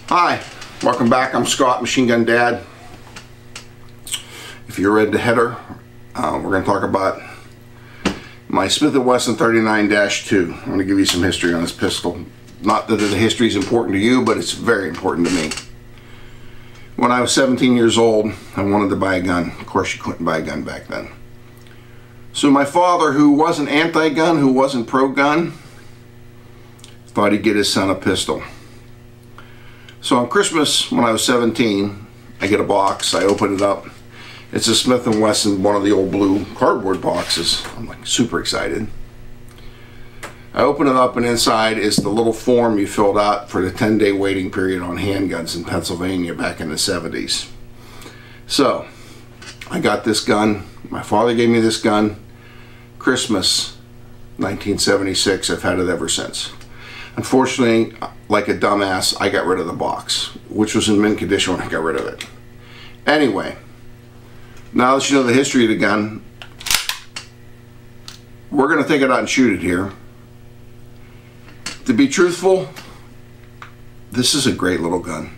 Hi, welcome back. I'm Scott, Machine Gun Dad. If you're read the header, we're going to talk about my Smith and Wesson 39-2. I'm going to give you some history on this pistol. Not that the history is important to you, but it's very important to me. When I was 17 years old, I wanted to buy a gun. Of course, you couldn't buy a gun back then. So my father, who wasn't anti-gun, who wasn't pro-gun, thought he'd get his son a pistol. So on Christmas, when I was 17, I get a box, I open it up. It's a Smith and Wesson, one of the old blue cardboard boxes. I'm like super excited. I open it up and inside is the little form you filled out for the 10-day waiting period on handguns in Pennsylvania back in the 70s. So, I got this gun. My father gave me this gun. Christmas 1976. I've had it ever since. Unfortunately, like a dumbass, I got rid of the box, which was in mint condition when I got rid of it. Anyway, now that you know the history of the gun, we're going to take it out and shoot it here. To be truthful, this is a great little gun.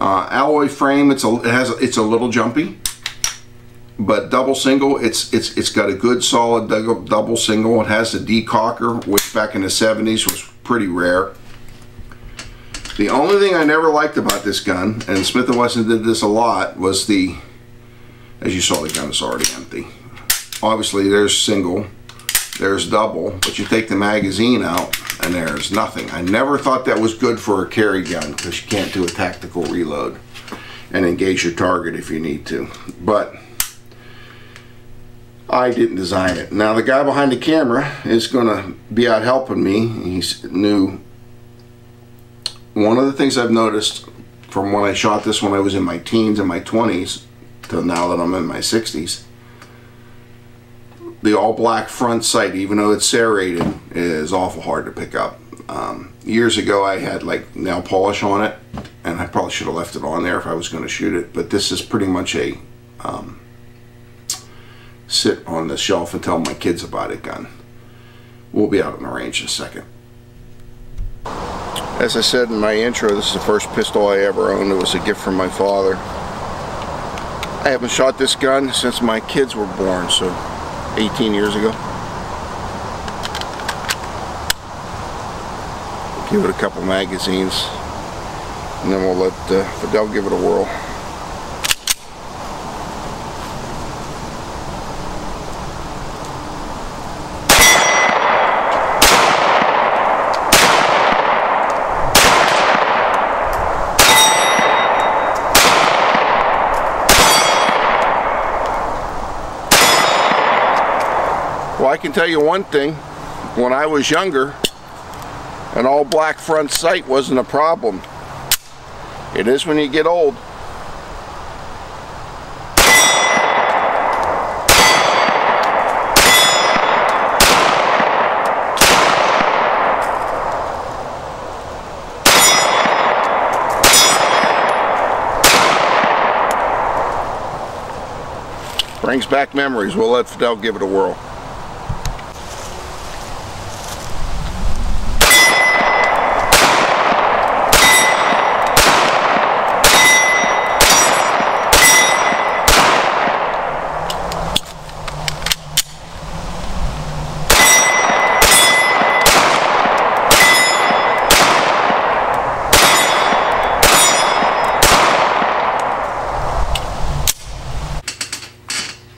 Alloy frame, it's a little jumpy, but double single, it's got a good solid double single. It has a decocker, which back in the 70s was pretty rare. The only thing I never liked about this gun, and Smith and Wesson did this a lot, was the, as you saw, the gun is already empty. Obviously there's single, there's double, but you take the magazine out and there's nothing. I never thought that was good for a carry gun because you can't do a tactical reload and engage your target if you need to. But I didn't design it. Now the guy behind the camera is going to be out helping me. He's new. One of the things I've noticed from when I shot this when I was in my teens and my 20s to now that I'm in my 60s, the all black front sight, even though it's serrated, is awful hard to pick up. Years ago I had like nail polish on it, and I probably should have left it on there if I was going to shoot it, but this is pretty much a sit on the shelf and tell my kids about it gun. We'll be out on the range in a second. As I said in my intro, this is the first pistol I ever owned. It was a gift from my father. I haven't shot this gun since my kids were born, so 18 years ago. Give it a couple magazines, and then we'll let Fidel give it a whirl. Well, I can tell you one thing. When I was younger, an all black front sight wasn't a problem. It is when you get old. Brings back memories. We'll let Fidel give it a whirl.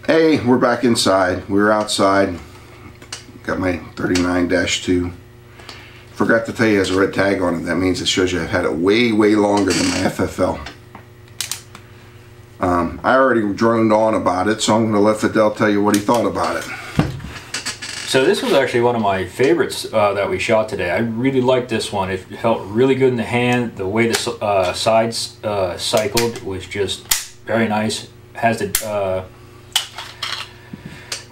Hey, we're back inside. We were outside. Got my 39-2. Forgot to tell you, it has a red tag on it. That means it shows you I've had it way, way longer than my FFL. I already droned on about it, so I'm going to let Fidel tell you what he thought about it. So this was actually one of my favorites that we shot today. I really liked this one. It felt really good in the hand. The way the sides cycled was just very nice. Has the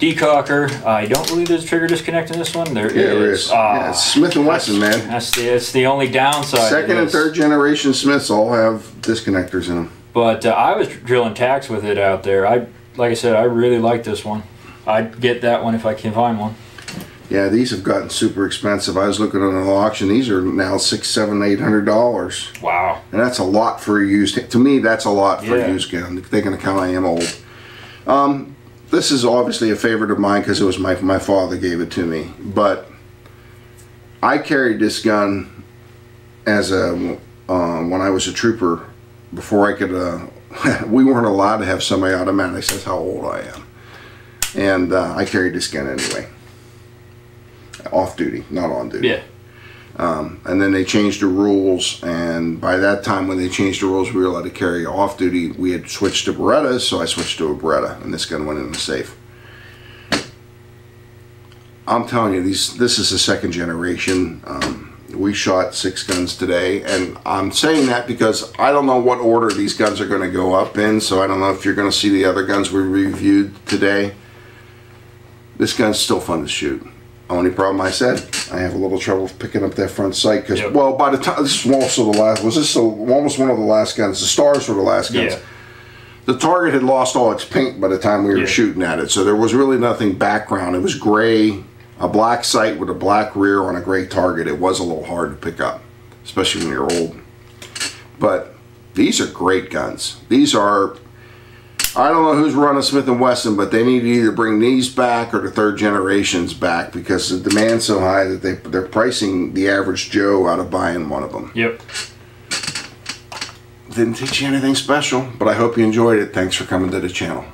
decocker. I don't believe there's a trigger disconnect in this one. There is. Yeah, it's Smith and Wesson, man. It's the only downside. Second and third generation Smiths all have disconnectors in them. But I was drilling tacks with it out there. Like I said, I really like this one. I'd get that one if I can find one. Yeah, these have gotten super expensive. I was looking at an auction. These are now $600, $700, $800. Wow. And that's a lot for a used. To me, that's a lot for a used gun. Taking account I am old. This is obviously a favorite of mine because it was my father gave it to me. But I carried this gun as a when I was a trooper. Before I could, we weren't allowed to have semi-automatics. That's how old I am. And I carried this gun anyway. Off duty, not on duty. Yeah. And then they changed the rules, and by that time when they changed the rules we were allowed to carry off duty. We had switched to Berettas, so I switched to a Beretta, and this gun went in the safe. I'm telling you, this is the second generation. We shot 6 guns today, and I'm saying that because I don't know what order these guns are going to go up in, so I don't know if you're going to see the other guns we reviewed today. This gun's still fun to shoot. Only problem I said, I have a little trouble picking up that front sight because, well, by the time, this is also the last, almost one of the last guns. The stars were the last guns. Yeah. The target had lost all its paint by the time we were shooting at it, so there was really nothing background. It was gray. A black sight with a black rear on a gray target. It was a little hard to pick up, especially when you're old. But these are great guns. These are, I don't know who's running Smith and Wesson, but they need to either bring these back or the third generations back because the demand's so high that they're pricing the average Joe out of buying one of them. Yep. Didn't teach you anything special, but I hope you enjoyed it. Thanks for coming to the channel.